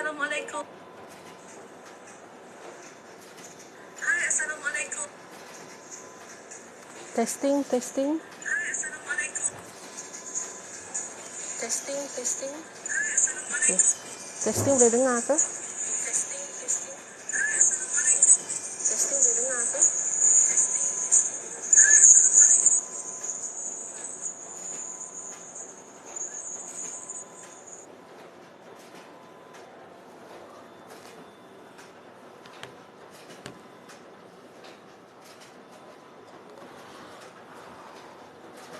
Assalamualaikum. Hai, Assalamualaikum. Testing, testing, Hai, Assalamualaikum. testing, testing. Hai, Assalamualaikum. Testing boleh dengar ke? Testing, testing. Hai, Assalamualaikum. Testing boleh dengar ke? Testing, testing. Hai, Assalamualaikum.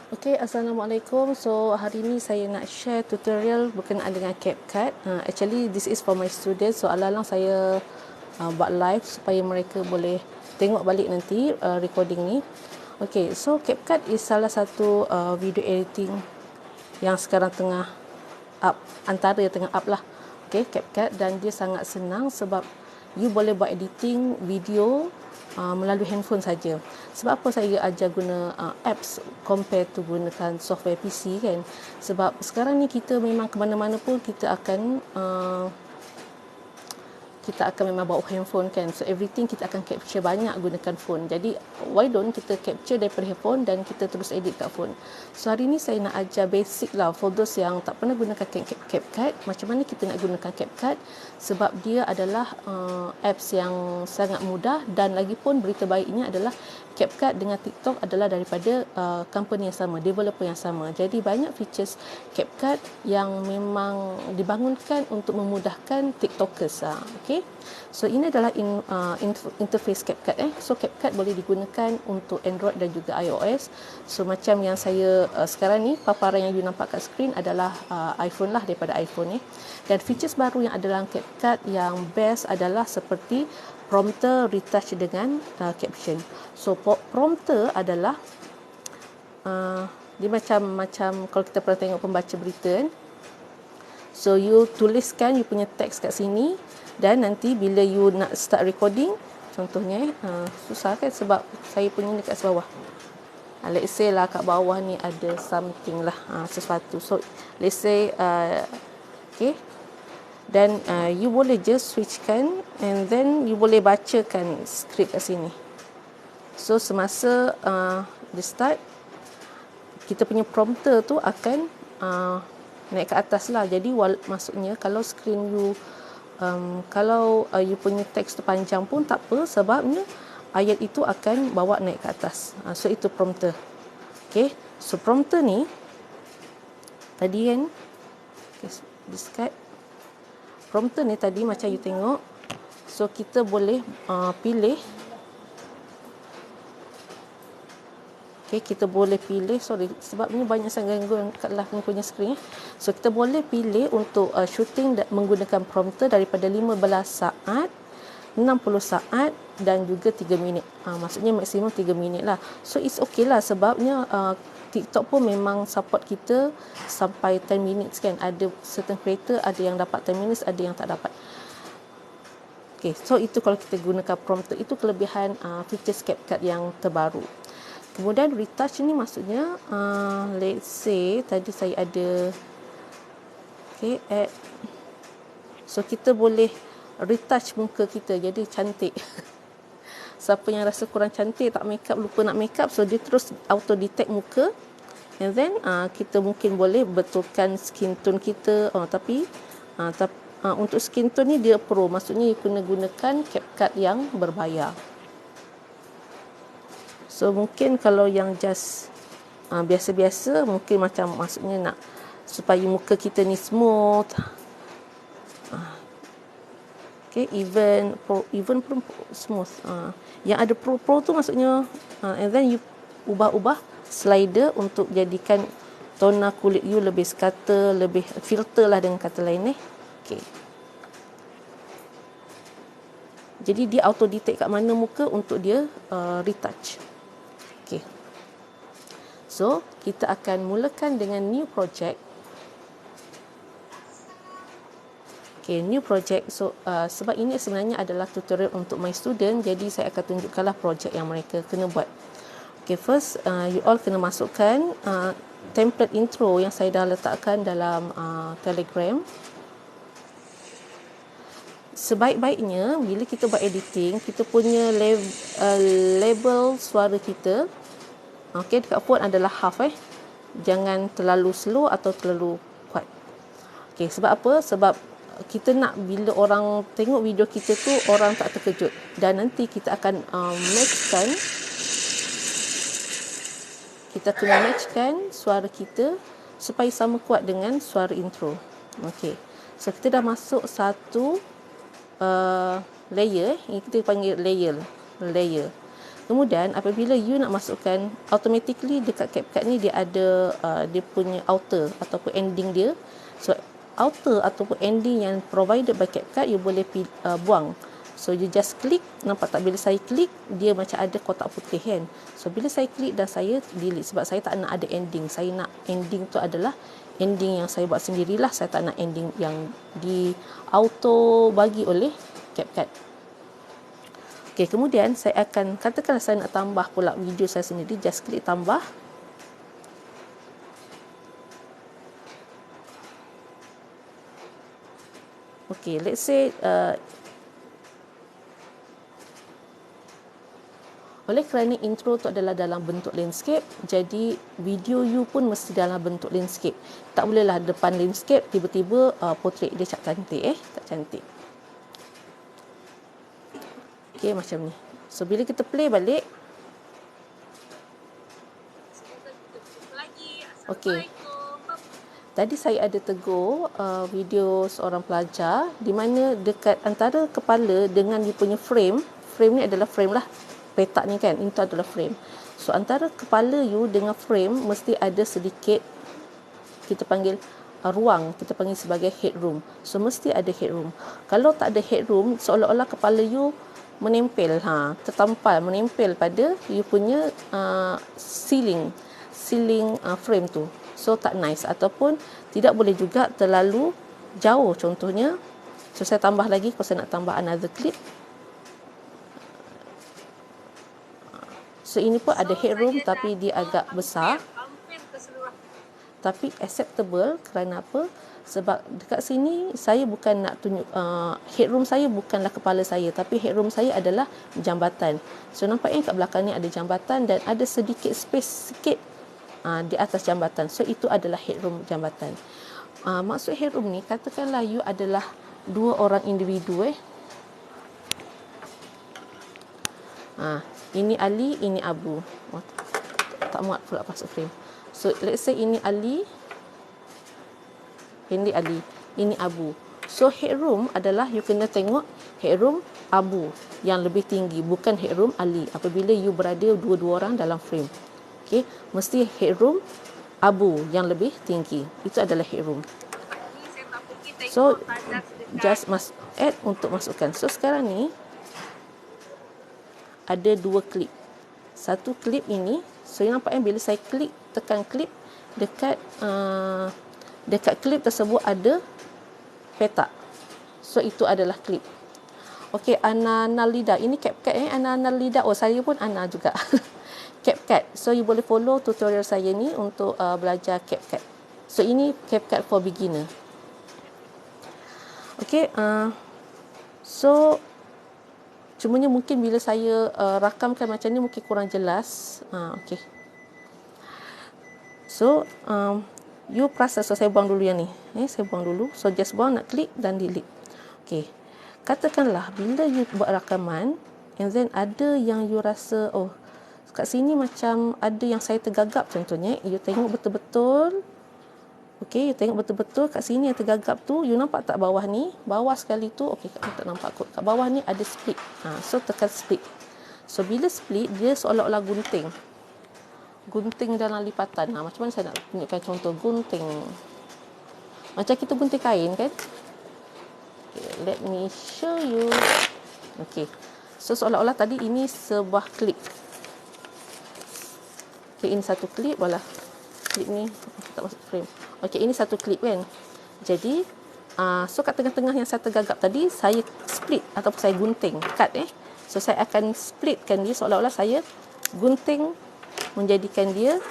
Okay, Assalamualaikum. So, hari ni saya nak share tutorial berkenaan dengan CapCut. Actually, this is for my students. So, alang-alang saya buat live supaya mereka boleh tengok balik nanti recording ni. Okay, so CapCut is salah satu video editing yang sekarang tengah up, antara yang tengah up lah. Okay, CapCut, dan dia sangat senang sebab you boleh buat editing video melalui handphone saja. Sebab apa saya ajar guna apps compare to gunakan software PC kan? Sebab sekarang ni kita memang ke mana-mana pun kita akan memang bawa handphone kan. So everything kita akan capture banyak gunakan phone. Jadi why don't kita capture daripada handphone dan kita terus edit kat phone. So hari ni saya nak ajar basic lah for those yang tak pernah gunakan CapCut, macam mana kita nak gunakan CapCut, sebab dia adalah apps yang sangat mudah, dan lagipun berita baiknya adalah CapCut dengan TikTok adalah daripada company yang sama, developer yang sama. Jadi banyak features CapCut yang memang dibangunkan untuk memudahkan TikTokers. Okay. So ini adalah interface CapCut. So CapCut boleh digunakan untuk Android dan juga iOS. So macam yang saya sekarang ni, paparan yang you nampak kat screen adalah iPhone lah, daripada iPhone. Dan features baru yang ada dalam CapCut yang best adalah seperti prompter retouch dengan caption. So prompter adalah dia macam kalau kita pernah tengok pembaca berita kan. So you tuliskan you punya teks kat sini, dan nanti bila you nak start recording, contohnya susah kan sebab saya punya ni kat bawah. Let's say lah kat bawah ni ada something lah, sesuatu. So let's say okay, dan you boleh just switchkan, and then you boleh bacakan skrip kat sini. So semasa dia start, kita punya prompter tu akan naik ke atas lah. Jadi maksudnya kalau screen you kalau you punya teks tu panjang pun tak apa, sebabnya ayat itu akan bawa naik ke atas. So itu prompter. Okay, so prompter ni tadi kan, okay, discard. Prompter ni tadi macam you tengok. So kita boleh pilih. Okay, kita boleh pilih, sorry sebab ni banyak sangat gangguan kat belakang punya skrin. So kita boleh pilih untuk shooting menggunakan prompter daripada 15 saat, 60 saat dan juga 3 minit. Maksudnya maksimum 3 minit lah. So it's okay lah, sebabnya TikTok pun memang support kita sampai 10 minutes kan. Ada certain creator ada yang dapat 10 minutes, ada yang tak dapat. Okay, so itu kalau kita gunakan prompter, itu kelebihan features CapCut yang terbaru. Kemudian retouch ni maksudnya let's say tadi saya ada add. So kita boleh retouch muka kita jadi cantik. Siapa yang rasa kurang cantik, tak make up, lupa nak make up, so dia terus auto detect muka, and then kita mungkin boleh betulkan skin tone kita. Tapi untuk skin tone ni dia pro, maksudnya you kena gunakan CapCut yang berbayar. So mungkin kalau yang just biasa-biasa, mungkin macam maksudnya nak supaya muka kita ni smooth. Okay, even pun smooth. Yang ada pro tu maksudnya and then you ubah-ubah slider untuk jadikan tona kulit you lebih sekata, lebih filter lah dengan kata lain. Okay. Jadi dia auto detect kat mana muka untuk dia retouch. Okay. So, kita akan mulakan dengan new project. Okay, new project. So, sebab ini sebenarnya adalah tutorial untuk my student, jadi saya akan tunjukkanlah project yang mereka kena buat. Okay, first, you all kena masukkan template intro yang saya dah letakkan dalam Telegram. sebaik-baiknya bila kita buat editing, kita punya label suara kita, okey, dekat phone adalah half jangan terlalu slow atau terlalu kuat. Okey, sebab apa? Sebab kita nak bila orang tengok video kita tu orang tak terkejut, dan nanti kita akan matchkan, kita kena matchkan suara kita supaya sama kuat dengan suara intro. Okey, so kita dah masuk satu layer, ini kita panggil layer. Kemudian apabila you nak masukkan, automatically dekat CapCut ni dia ada dia punya outer ataupun ending dia. So outer ataupun ending yang provided by CapCut you boleh buang. So you just klik, nampak tak bila saya klik dia macam ada kotak putih kan. So bila saya klik dan saya delete, sebab saya tak nak ada ending. Saya nak ending tu adalah ending yang saya buat sendirilah. Saya tak nak ending yang di auto bagi oleh CapCut. Okey, kemudian saya akan, katakanlah saya nak tambah pula video saya sendiri, just klik tambah. Okey, let's say oleh kerana intro tu adalah dalam bentuk landscape, jadi video you pun mesti dalam bentuk landscape. Tak bolehlah depan landscape tiba-tiba portrait dia cantik tak cantik. Okey, macam ni. So bila kita play balik, Semoga kita berjumpa lagi. okey. Assalamualaikum. Tadi saya ada tegur video seorang pelajar di mana dekat antara kepala dengan dia punya frame ni adalah frame lah, petak ni kan, itu adalah frame. So antara kepala you dengan frame mesti ada sedikit, kita panggil ruang, kita panggil sebagai headroom. So mesti ada headroom. Kalau tak ada headroom, seolah-olah kepala you menempel, tertampal, menempel pada you punya ceiling frame tu. So tak nice, ataupun tidak boleh juga terlalu jauh contohnya. So saya tambah lagi, kalau saya nak tambah another clip. So ini pun ada headroom tapi dia agak besar, Hampir keseluruhan. tapi acceptable. Kerana apa? Sebab dekat sini saya bukan nak tunjuk headroom saya bukanlah kepala saya, tapi headroom saya adalah jambatan. So nampaknya kat belakang ni ada jambatan dan ada sedikit space sikit di atas jambatan. So itu adalah headroom jambatan. Maksud headroom ni, katakanlah you adalah dua orang individu ini Ali, ini Abu. Tak muat pula masuk frame. So let's say ini Ali, ini Ali, ini Abu. So headroom adalah you kena tengok headroom Abu yang lebih tinggi, bukan headroom Ali apabila you berada dua-dua orang dalam frame. Okey, mesti headroom Abu yang lebih tinggi. Itu adalah headroom. Ini saya tak pergi tengok So tandas dekat just add untuk masukkan. So sekarang ni ada dua klip. Satu klip ini, so yang nampaknya bila saya klik, tekan klip, dekat klip tersebut ada petak. So itu adalah klip. Okey, Ana Nalida, ini CapCut Ana Nalida. Oh, saya pun Ana juga. CapCut. So you boleh follow tutorial saya ni untuk belajar CapCut. So ini CapCut for beginner. Okey, so cumanya mungkin bila saya rakamkan macam ni mungkin kurang jelas. Okey. So you process. So saya buang dulu yang ni. Saya buang dulu. So just buang, nak klik dan delete. Okey. Katakanlah bila you buat rakaman and then ada yang you rasa kat sini macam ada yang saya tergagap contohnya, you tengok betul-betul. Okey, you tengok betul-betul kat sini yang tergagap tu, you nampak tak bawah ni? Bawah sekali tu, okey, tak nampak kot. Kat bawah ni ada split. So tekan split. So bila split, dia seolah-olah gunting. Gunting dalam lipatan. Macam mana saya nak tunjukkan contoh gunting? Macam kita gunting kain kan? Okay, let me show you. Okey. So seolah-olah tadi ini sebuah klip. Okey, ini satu klip wala. Klip ni tak masuk frame. Okey, ini satu klip kan. Jadi so kat tengah-tengah yang saya tergagap tadi, saya split ataupun saya gunting, cut So saya akan splitkan dia seolah-olah saya gunting, menjadikan dia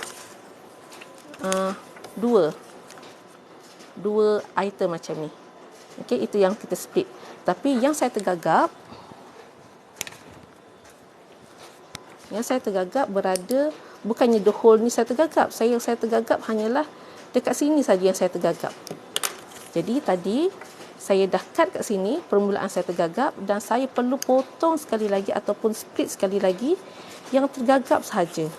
dua item macam ni. Okey, itu yang kita split. Tapi yang saya tergagap berada, bukannya the whole ni saya tergagap. Yang saya tergagap hanyalah dekat sini saja yang saya tergagap. Jadi tadi saya dah cut kat sini permulaan saya tergagap, dan saya perlu potong sekali lagi ataupun split sekali lagi yang tergagap sahaja.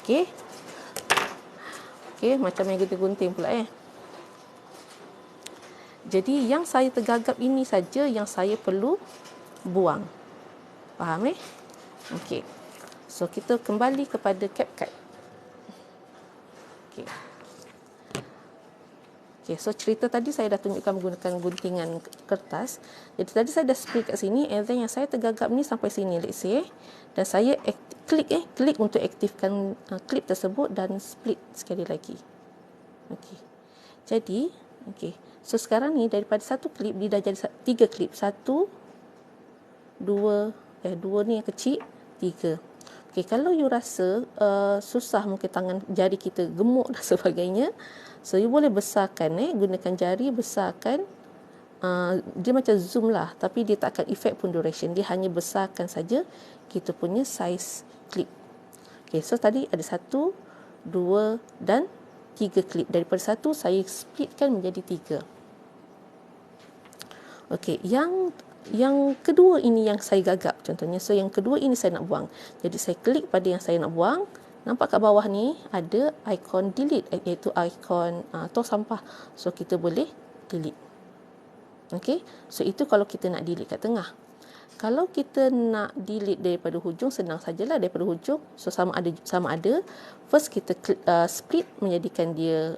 Okey. Okey, macam yang kita gunting pula Jadi yang saya tergagap ini saja yang saya perlu buang. Faham Okey. So kita kembali kepada CapCut. Okey. Okey, so cerita tadi saya dah tunjukkan menggunakan guntingan kertas. Jadi tadi saya dah split kat sini, and then yang saya tergagap ni sampai sini, let's say. Dan saya klik untuk aktifkan klip tersebut dan split sekali lagi. Okey. Jadi, okey. So sekarang ni daripada satu klip dia dah jadi 3 klip. 1 2 ni yang kecil, 3. Okey, kalau you rasa susah, mungkin tangan jari kita gemuk dan sebagainya, so you boleh besarkan gunakan jari besarkan. Dia macam zoom lah, tapi dia tak akan effect pun duration. Dia hanya besarkan saja kita punya size klip. Okey, so tadi ada 1, 2 dan 3 klip. Daripada 1 saya splitkan menjadi 3. Okey, yang kedua ini yang saya gagap contohnya. So yang kedua ini saya nak buang. Jadi saya klik pada yang saya nak buang. Nampak kat bawah ni ada ikon delete, iaitu ikon tong sampah. So kita boleh delete. Okey, so itu kalau kita nak delete kat tengah. Kalau kita nak delete daripada hujung, senang sajalah daripada hujung. So sama ada first kita split menjadikan dia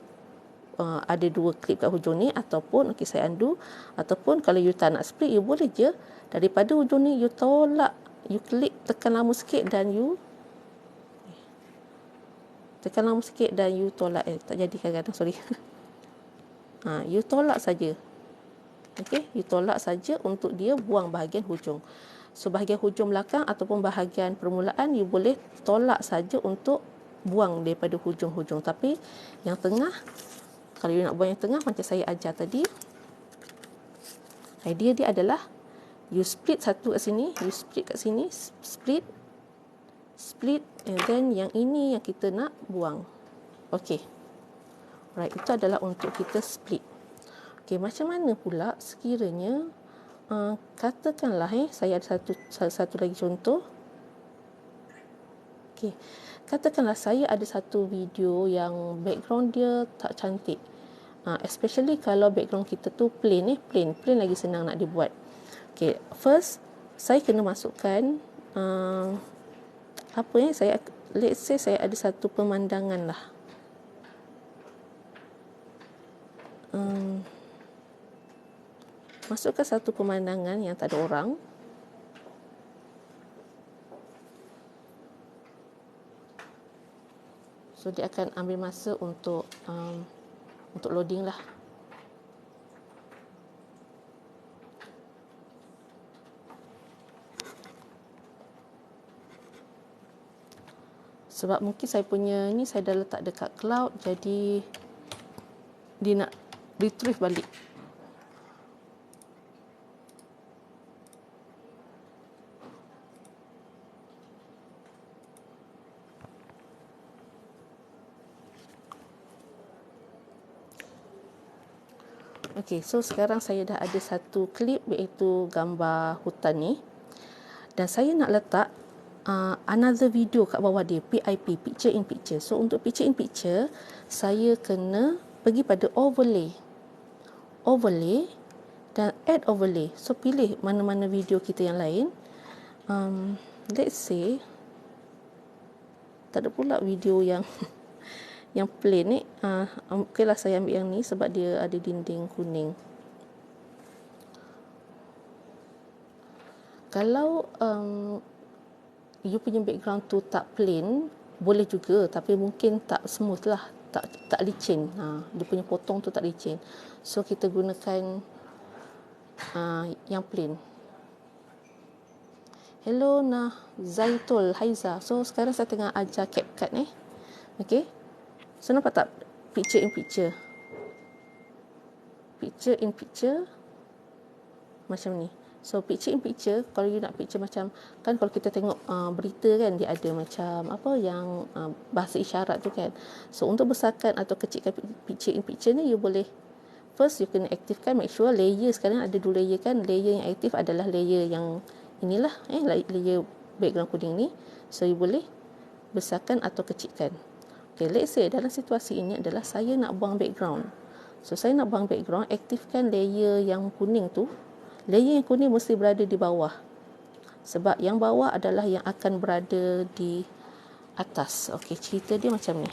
ada 2 klip kat hujung ni, ataupun okey saya undo, ataupun kalau you tak nak split, you boleh je daripada hujung ni you tolak, you klik tekan lama sikit dan you tolak tak jadi kadang-kadang, sorry. You tolak saja. Okey, you tolak saja untuk dia buang bahagian hujung. So bahagian hujung belakang ataupun bahagian permulaan you boleh tolak saja untuk buang daripada hujung-hujung. Tapi yang tengah, kalau you nak buang yang tengah macam saya ajar tadi, idea dia adalah you split satu kat sini, you split kat sini, split, and then yang ini yang kita nak buang. Okey. Right, itu adalah untuk kita split. Okey, macam mana pula sekiranya katakanlah saya ada satu lagi contoh. Okey. Katakanlah saya ada satu video yang background dia tak cantik. Especially kalau background kita tu plain lagi senang nak dibuat. Okey, first saya kena masukkan let's say saya ada satu pemandangan lah. Masukkan satu pemandangan yang tak ada orang. So dia akan ambil masa untuk loading lah. Sebab mungkin saya punya ni saya dah letak dekat cloud, jadi dia nak retrieve balik. Okey, so sekarang saya dah ada satu klip iaitu gambar hutan ni, dan saya nak letak another video kat bawah dia, PIP, picture in picture. So untuk picture in picture, saya kena pergi pada overlay dan add overlay. So pilih mana-mana video kita yang lain. Let's say tak ada pula video yang yang plain ni. Okeylah saya ambil yang ni sebab dia ada dinding kuning. Kalau you punya background tu tak plain, boleh juga, tapi mungkin tak smooth lah, tak licin. Dia punya potong tu tak licin. So kita gunakan yang plain. Hello Zaitul Haiza. So sekarang saya tengah ajar CapCut ni. Okey. So nampak tak picture in picture? Picture in picture. macam ni. So picture in picture, kalau you nak picture macam, kan kalau kita tengok berita kan, dia ada macam apa yang bahasa isyarat tu kan. So untuk besarkan atau kecilkan picture in picture ni, you boleh, first you kena aktifkan, make sure layer, sekarang ada 2 layer kan. Layer yang aktif adalah layer yang inilah, layer background kuning ni. So you boleh besarkan atau kecilkan. Okay, let's say dalam situasi ini adalah saya nak buang background. So saya nak buang background, aktifkan layer yang kuning tu. Layer yang kuning mesti berada di bawah, sebab yang bawah adalah yang akan berada di atas. Okey, cerita dia macam ni.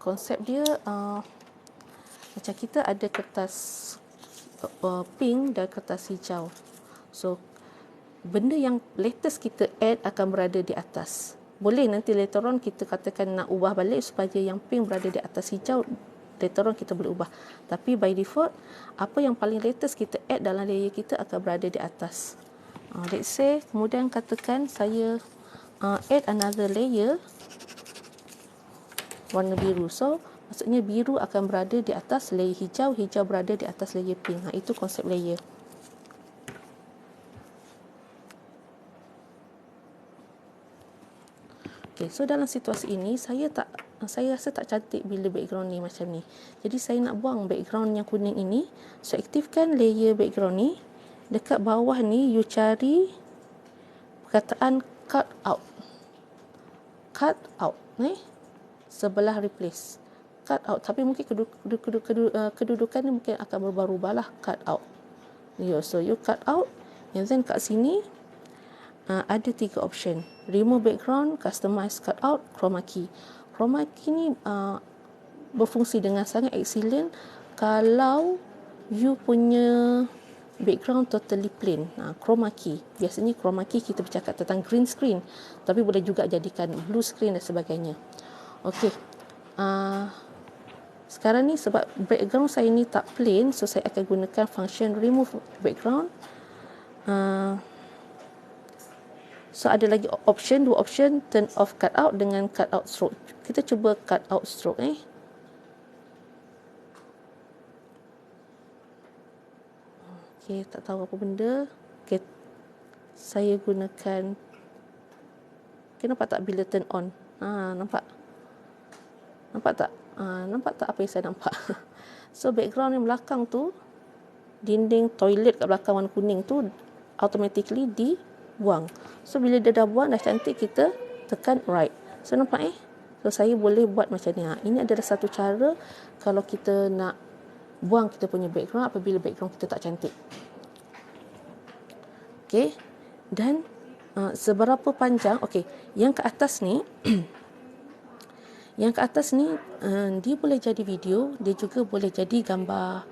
Konsep dia macam kita ada kertas pink dan kertas hijau. So benda yang latest kita add akan berada di atas. Boleh nanti later on kita katakan nak ubah balik supaya yang pink berada di atas hijau, later on kita boleh ubah. Tapi by default, apa yang paling latest kita add dalam layer kita akan berada di atas. Let's say, kemudian katakan saya add another layer warna biru. So, maksudnya biru akan berada di atas layer hijau, hijau berada di atas layer pink. Itu konsep layer. Okay, so dalam situasi ini saya rasa tak cantik bila background ni macam ni. Jadi saya nak buang background yang kuning ini. So aktifkan layer background ni. Dekat bawah ni you cari perkataan cut out. Cut out ni sebelah replace. Cut out, tapi mungkin kedudukan ni mungkin akan berubah-ubah lah. Cut out. So you cut out, and then kat sini ada 3 option. Remove background, customize cutout, chroma key. Chroma key ni berfungsi dengan sangat excellent kalau you punya background totally plain. Chroma key, biasanya chroma key kita bercakap tentang green screen, tapi boleh juga jadikan blue screen dan sebagainya. Okey, sekarang ni sebab background saya ni tak plain, so saya akan gunakan function remove background. So ada lagi option, 2 option, turn off cutout dengan cutout stroke. Kita cuba cutout stroke Okey, tak tahu apa benda. Okey, saya gunakan. Okey, nampak tak bila turn on? Nampak. Nampak tak? Nampak tak apa yang saya nampak? So background yang belakang tu, dinding toilet kat belakang warna kuning tu automatically dibuang. So bila dia dah buang, dah cantik, kita tekan right. So nampak So saya boleh buat macam ni. Ini adalah satu cara kalau kita nak buang kita punya background apabila background kita tak cantik. Okey. Dan seberapa panjang, okey, yang ke atas ni yang ke atas ni dia boleh jadi video, dia juga boleh jadi gambar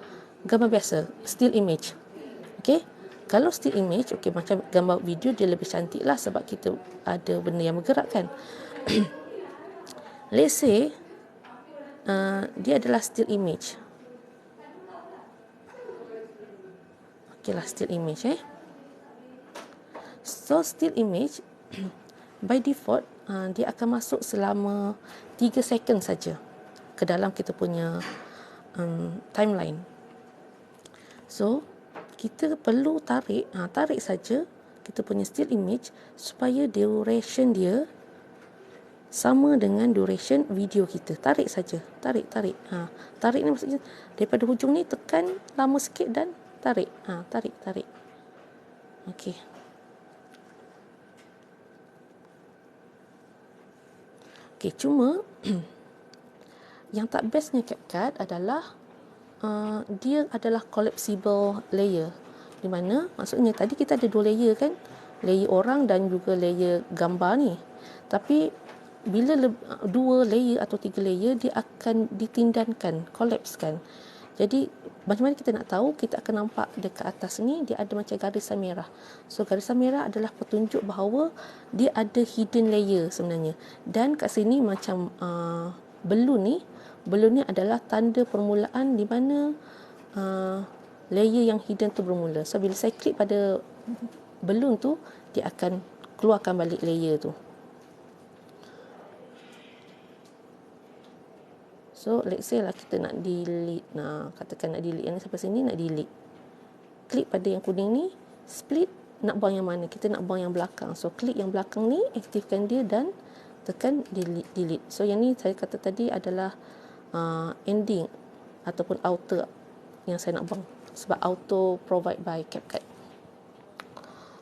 biasa, still image. Okey. Kalau still image, okey, macam gambar video dia lebih cantik lah sebab kita ada benda yang bergerak kan. Let's say dia adalah still image. Okey lah, still image So still image by default dia akan masuk selama 3 second saja ke dalam kita punya timeline. So kita perlu tarik saja kita punya still image supaya duration dia sama dengan duration video kita. Tarik saja, tarik. Tarik ni maksudnya daripada hujung ni tekan lama sikit dan tarik. Tarik. Okey. Okey, cuma yang tak bestnya CapCut adalah dia adalah collapsible layer, di mana maksudnya tadi kita ada 2 layer kan, layer orang dan juga layer gambar ni. Tapi bila 2 layer atau 3 layer, dia akan ditindankan, collapse kan. Jadi macam mana kita nak tahu? Kita akan nampak dekat atas ni dia ada macam garisan merah. So garisan merah adalah petunjuk bahawa dia ada hidden layer sebenarnya. Dan kat sini macam balloon ni adalah tanda permulaan di mana layer yang hidden tu bermula. So bila saya klik pada balloon tu, dia akan keluarkan balik layer tu. So let's say lah kita nak delete, nah katakan nak delete yang ni sampai sini, nak delete, klik pada yang kuning ni, split, nak buang yang mana, kita nak buang yang belakang. So klik yang belakang ni, aktifkan dia dan tekan delete. So yang ni saya kata tadi adalah ending ataupun outer yang saya nak buang, sebab auto provide by CapCut.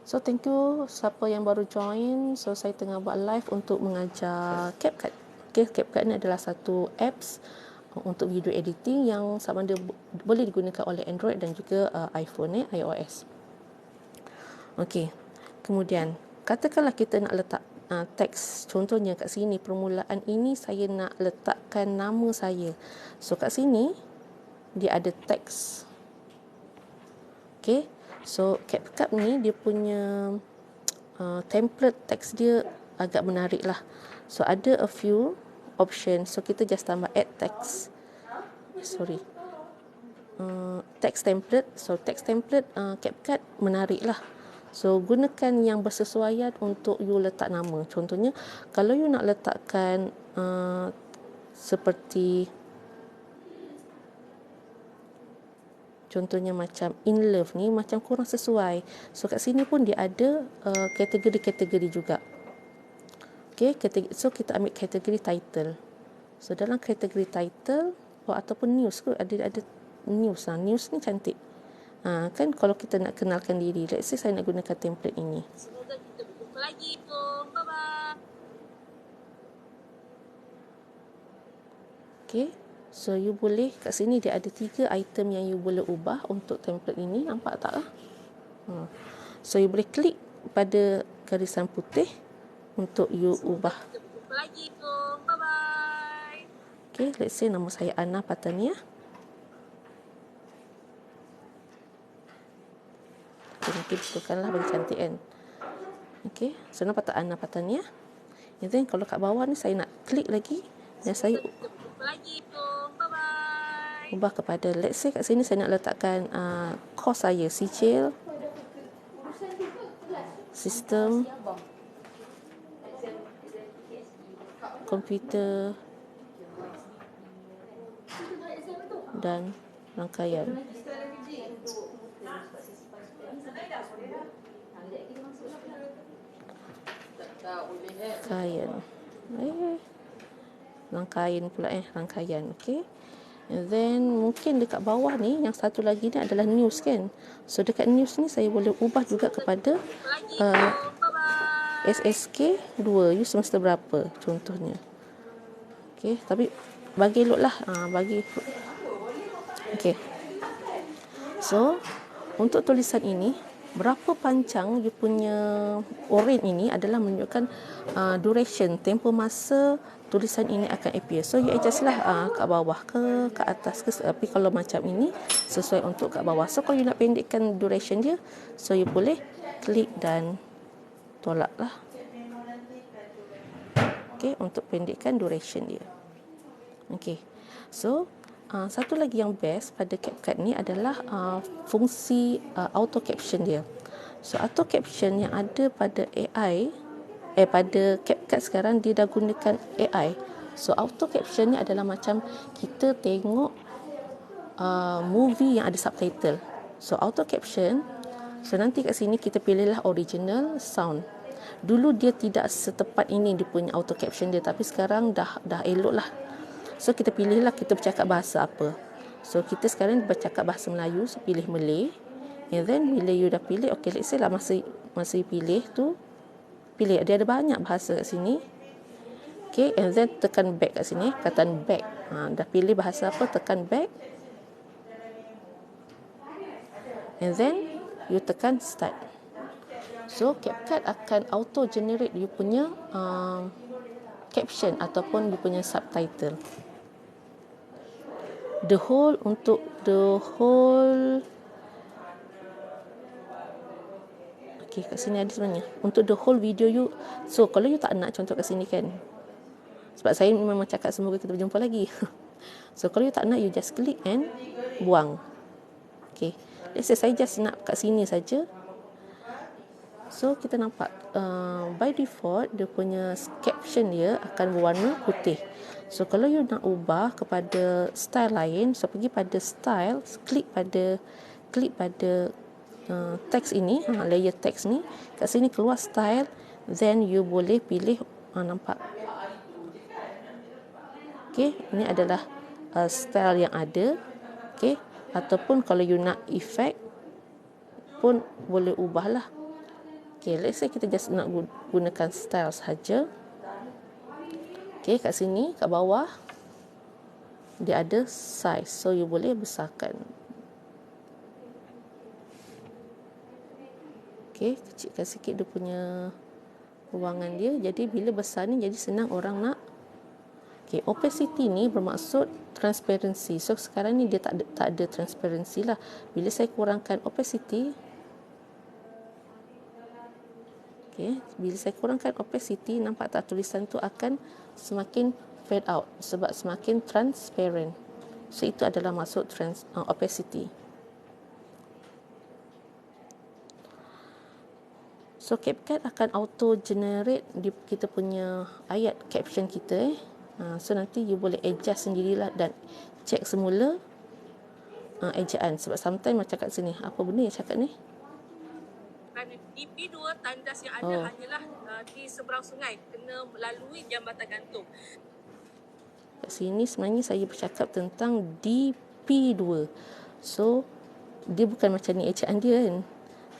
So thank you siapa yang baru join. So saya tengah buat live untuk mengajar CapCut. Okay, CapCut ni adalah satu apps untuk video editing yang sama ada boleh digunakan oleh Android dan juga iPhone, iOS. Okey. Kemudian katakanlah kita nak letak teks. Contohnya kat sini permulaan ini saya nak letakkan nama saya. So kat sini dia ada teks. Okey. So CapCut ni dia punya template teks dia agak menarik lah. So ada a few option. So kita just tambah add text. Text template. So text template CapCut menarik lah. So gunakan yang bersesuaian untuk you letak nama. Contohnya kalau you nak letakkan seperti contohnya macam in love ni macam kurang sesuai. So kat sini pun dia ada kategori-kategori juga. Okay, so kita ambil kategori title. So dalam kategori title ataupun news kot, ada news. News ni cantik. Kan kalau kita nak kenalkan diri, let's say saya nak gunakan template ini. Semoga kita berjumpa lagi pun. Bye-bye. Okay, so you boleh kat sini dia ada 3 item yang you boleh ubah untuk template ini. Nampak tak lah? So you boleh klik pada garisan putih untuk you ubah. Kita berjumpa lagi pun. Bye-bye. Okay, let's say nama saya Ana Patania. Okay, nanti betulkanlah bagi cantik kan. Okay, so nampak tak Ana Patania. And then kalau kat bawah ni saya nak klik lagi dan saya Kita berjumpa lagi pun. Bye-bye. ubah kepada, let's say kat sini saya nak letakkan course saya, sijil, sistem, komputer dan rangkaian. Rangkaian pula rangkaian. Okay, and then mungkin dekat bawah ni yang satu lagi ni adalah news kan. So dekat news ni saya boleh ubah juga kepada SSK 2 you semester berapa contohnya. Okay, tapi bagi elok lah, bagi. Okay, so untuk tulisan ini berapa panjang you punya oren ini adalah menunjukkan duration, tempoh masa tulisan ini akan appear. So you adjust lah kat bawah ke atas ke, tapi kalau macam ini sesuai untuk kat bawah. So kalau you nak pendekkan duration dia, so you boleh klik dan tolak lah. Okay, untuk pendekkan duration dia. Okay, so satu lagi yang best pada CapCut ni adalah fungsi auto caption dia. So auto caption yang ada pada AI, pada CapCut sekarang dia dah gunakan AI. So auto caption ni adalah macam kita tengok movie yang ada subtitle. So auto caption, so nanti kat sini kita pilihlah original sound. Dulu dia tidak setepat ini dia punya auto caption dia, tapi sekarang dah elok lah. So kita pilihlah kita bercakap bahasa apa. So kita sekarang bercakap bahasa Melayu, so pilih Malay. And then bila you dah pilih, okay, let's say lah masa pilih tu, pilih dia ada banyak bahasa kat sini. Okay, and then tekan back kat sini, kataan back. Dah pilih bahasa apa, tekan back. And then you tekan start. So CapCut akan auto generate you punya caption ataupun you punya subtitle. The whole okay, kat sini ada sebenarnya untuk the whole video you. So kalau you tak nak, contoh kat sini kan, sebab saya memang cakap semoga kita berjumpa lagi. So kalau you tak nak, you just click and buang. Okay, let's say saya just nak kat sini saja. So kita nampak by default dia punya caption dia akan berwarna putih. So kalau you nak ubah kepada style lain, so pergi pada style, klik pada teks ini, layer teks ni, kat sini keluar style, then you boleh pilih nampak. Okey, ini adalah style yang ada. Okey, ataupun kalau you nak effect pun boleh ubahlah. Okay, let's say kita just nak gunakan style sahaja. Okay, kat sini, kat bawah, dia ada size. So, you boleh besarkan. Okay, kecilkan sikit dia punya ruangan dia. Jadi, bila besar ni, jadi senang orang nak. Okay, opacity ni bermaksud transparency. So, sekarang ni dia tak ada transparency lah. Bila saya kurangkan opacity, okay, bila saya kurangkan opacity, nampak tak tulisan tu akan semakin fade out sebab semakin transparent. So itu adalah maksud opacity. So CapCut akan auto generate di kita punya ayat caption kita. So nanti you boleh adjust sendirilah dan check semula ejaan. Sebab sometimes macam kat sini, apa benda yang cakap ni? DP2 tandas yang ada hanyalah di seberang sungai, kena melalui jambatan gantung. Kat sini sebenarnya saya bercakap tentang DP2. So dia bukan macam ni ejaan dia kan.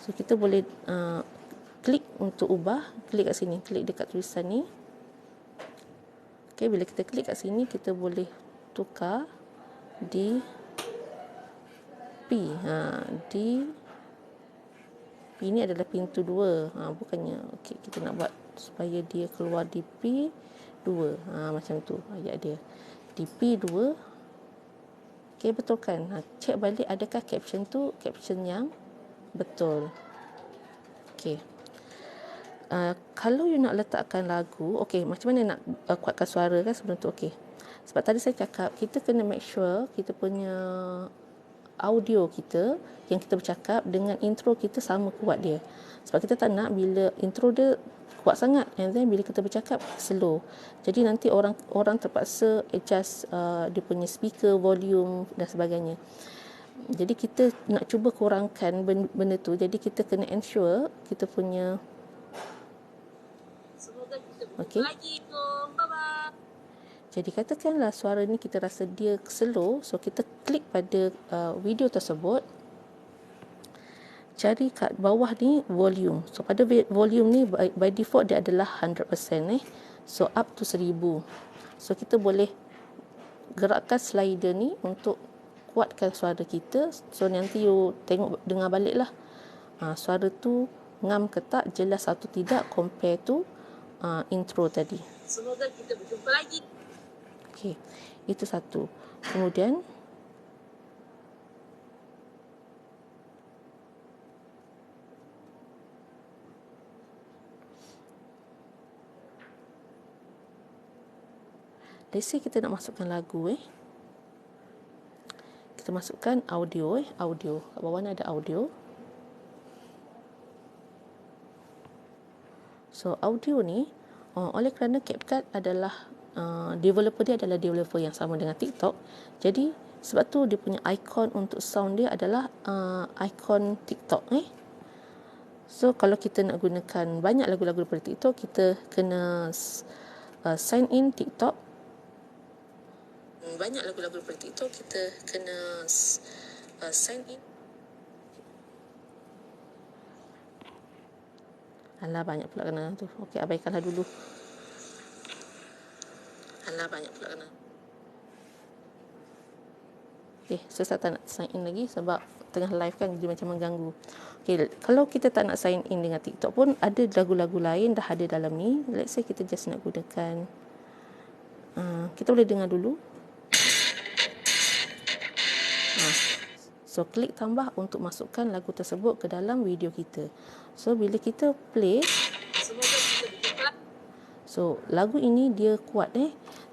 So kita boleh klik untuk ubah, klik kat sini, klik dekat tulisan ni. Okay, bila kita klik kat sini kita boleh tukar DP. P ni adalah pintu 2. Bukannya okey, kita nak buat supaya dia keluar di P2. Macam tu ayat dia. Di P2. Okey, betul kan? Cek balik adakah caption tu caption yang betul. Okey. Kalau you nak letakkan lagu, okey, macam mana nak kuatkan suara kan sebelum tu? Okey. Sebab tadi saya cakap kita kena make sure kita punya audio kita yang kita bercakap dengan intro kita sama kuat dia. Sebab kita tak nak bila intro dia kuat sangat and then bila kita bercakap slow. Jadi nanti orang terpaksa adjust dia punya speaker, volume dan sebagainya. Jadi kita nak cuba kurangkan benda tu. Jadi kita kena ensure kita punya okey. Bye-bye. Jadi katakanlah suara ni kita rasa dia slow, so kita klik pada video tersebut, cari kat bawah ni volume. So pada volume ni by default dia adalah 100%. So up to 1000. So kita boleh gerakkan slider ni untuk kuatkan suara kita. So nanti you tengok, dengar balik lah suara tu ngam ke tak, jelas atau tidak compare to intro tadi. Semoga kita berjumpa lagi. Okey, itu satu. Kemudian let's say kita nak masukkan lagu kita masukkan audio audio. Kat bawah ni ada audio. So audio ni oleh kerana CapCut adalah developer dia adalah developer yang sama dengan TikTok. Jadi sebab tu dia punya icon untuk sound dia adalah icon TikTok So kalau kita nak gunakan banyak lagu-lagu daripada TikTok, kita kena sign in TikTok. Banyak lagu-lagu daripada TikTok kita kena sign in. Alah, banyak pula kena tu. Okey, abaikanlah dulu. Alah, banyak pula kena. Okay, so saya tak nak sign in lagi sebab tengah live kan, dia macam mengganggu. Okay, kalau kita tak nak sign in dengan TikTok pun, ada lagu-lagu lain dah ada dalam ni. Let's say kita just nak gunakan, kita boleh dengar dulu. So klik tambah untuk masukkan lagu tersebut ke dalam video kita. So bila kita play, so lagu ini dia kuat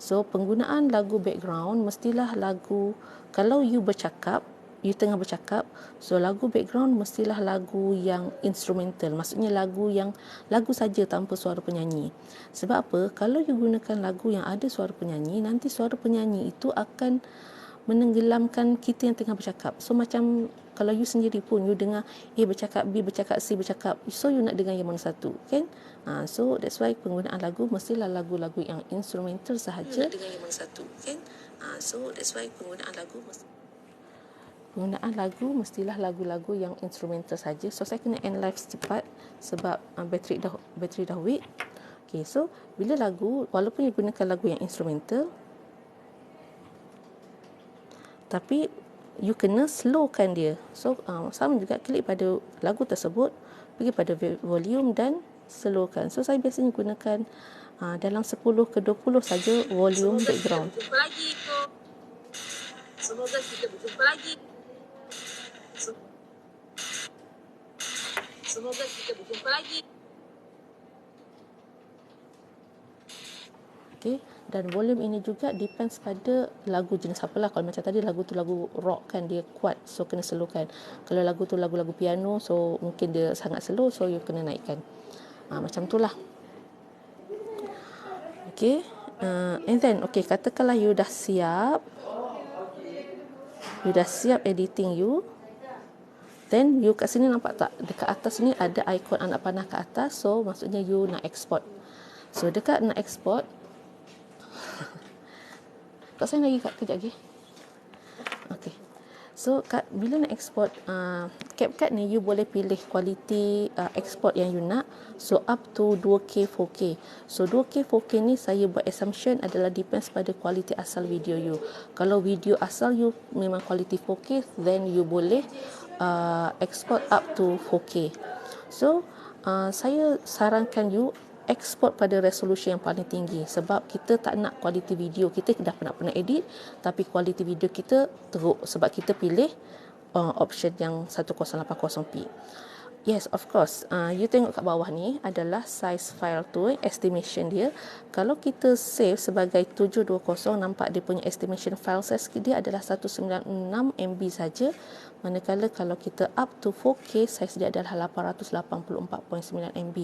So penggunaan lagu background mestilah lagu, kalau you bercakap, you tengah bercakap, so lagu background mestilah lagu yang instrumental, maksudnya lagu saja tanpa suara penyanyi. Sebab apa? Kalau you gunakan lagu yang ada suara penyanyi, nanti suara penyanyi itu akan menenggelamkan kita yang tengah bercakap. So macam kalau you sendiri pun you dengar A bercakap, B bercakap, C bercakap, so you nak dengar yang mana satu, kan? So that's why penggunaan lagu mestilah lagu-lagu yang instrumental sahaja. You nak dengar yang mana satu, kan? So that's why penggunaan lagu mestilah lagu-lagu yang instrumental saja. So saya kena end live cepat sebab bateri dah weak. Okay, so bila lagu, walaupun you gunakan lagu yang instrumental, tapi you kena slowkan dia. So sama juga, klik pada lagu tersebut, pergi pada volume dan slowkan. So saya biasanya gunakan dalam 10 ke 20 saja volume background. Jumpa lagi tu. Semoga kita berjumpa lagi. Semoga kita berjumpa lagi. Okay. Dan volume ini juga depends pada lagu jenis apalah. Kalau macam tadi lagu tu lagu rock kan, dia kuat, so kena slowkan. Kalau lagu tu lagu-lagu piano, so mungkin dia sangat slow, so you kena naikkan. Macam tu lah. Okay. And then okay, katakanlah you dah siap editing you. Then you kat sini nampak tak, dekat atas ni ada ikon anak panah kat atas, so maksudnya you nak export. So dekat nak export, kat saya lagi kejap lagi. Okay. So bila nak export CapCut ni, you boleh pilih kualiti export yang you nak. So up to 2K 4K. So 2K 4K ni saya buat assumption adalah depends pada kualiti asal video you. Kalau video asal you memang kualiti 4K, then you boleh export up to 4K. So saya sarankan you export pada resolusi yang paling tinggi, sebab kita tak nak kualiti video kita dah pernah edit tapi kualiti video kita teruk sebab kita pilih option yang 1080p. Yes, of course. You tengok kat bawah ni adalah size file tu, estimation dia. Kalau kita save sebagai 720, nampak dia punya estimation file size dia adalah 196 MB saja. Manakala kalau kita up to 4K, size dia adalah 884.9 MB.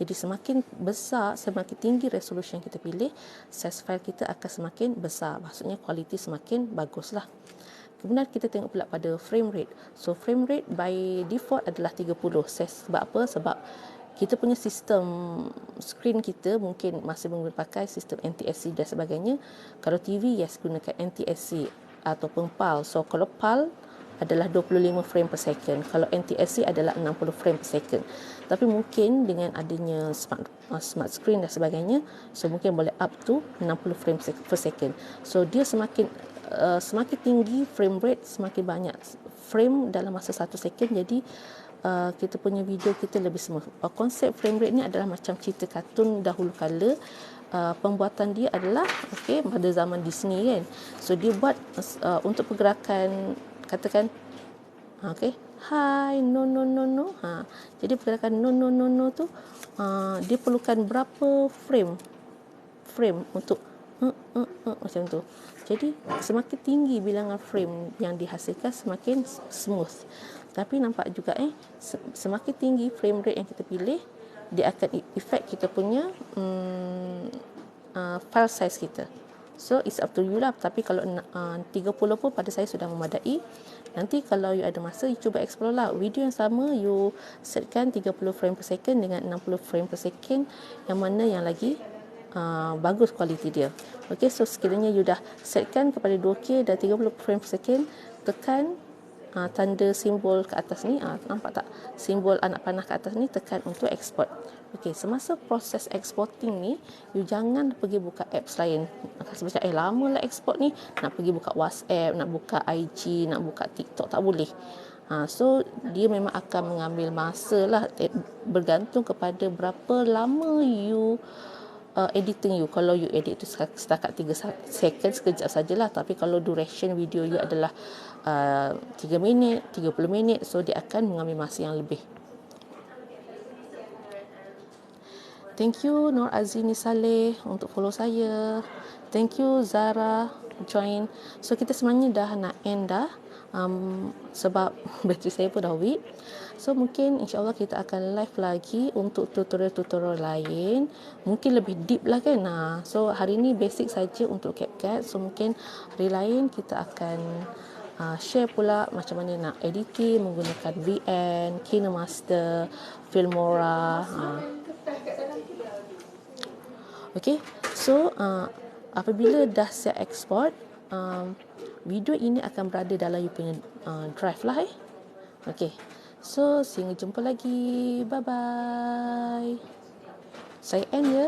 Jadi semakin besar, semakin tinggi resolusi yang kita pilih, size file kita akan semakin besar. Maksudnya kualiti semakin baguslah. Kemudian kita tengok pula pada frame rate. So frame rate by default adalah 30. Sebab apa? Sebab kita punya sistem screen kita mungkin masih menggunakan sistem NTSC dan sebagainya. Kalau TV, yes, gunakan NTSC ataupun PAL. So kalau PAL adalah 25 frame per second. Kalau NTSC adalah 60 frame per second. Tapi mungkin dengan adanya smart screen dan sebagainya, so mungkin boleh up to 60 frame per second. So dia semakin tinggi frame rate, semakin banyak frame dalam masa 1 second. Jadi kita punya video kita lebih smooth. Konsep frame rate ni adalah macam cerita kartun dahulu kala. Pembuatan dia adalah pada zaman Disney kan. So dia buat untuk pergerakan, katakan hi, no. Jadi pergerakan no tu dia perlukan berapa frame untuk macam tu. Jadi semakin tinggi bilangan frame yang dihasilkan, semakin smooth. Tapi nampak juga semakin tinggi frame rate yang kita pilih, dia akan effect kita punya file size kita. So it's up to you lah. Tapi kalau 30 pun pada saya sudah memadai. Nanti kalau you ada masa, you cuba explore lah. Video yang sama you setkan 30 frame per second dengan 60 frame per second, yang mana yang lagi bagus kualiti dia. Okey, so sekiranya you dah setkan kepada 2K dan 30 frame per second, tekan tanda simbol ke atas ni, nampak tak simbol anak panah ke atas ni, tekan untuk export. Okey, semasa proses exporting ni, you jangan pergi buka apps lain. Macam lama lah export ni, nak pergi buka WhatsApp, nak buka IG, nak buka TikTok, tak boleh. So dia memang akan mengambil masa lah, bergantung kepada berapa lama you editing you. Kalau you edit tu setakat 3 second, sekejap sajalah. Tapi kalau duration video you adalah 3 minit, 30 minit, so dia akan mengambil masa yang lebih. Thank you Nur Azini Saleh untuk follow saya. Thank you Zara join. So kita sebenarnya dah nak end dah. sebab bateri saya pun dah weak. So mungkin insyaAllah kita akan live lagi untuk tutorial-tutorial lain, mungkin lebih deep lah kan. So hari ni basic saja untuk CapCut. So mungkin hari lain kita akan share pula macam mana nak editing menggunakan VN, KineMaster, Filmora. Okay, so apabila dah siap export, video ini akan berada dalam you punya drive lah. Okay, so sehingga jumpa lagi. Bye bye. Saya end ya.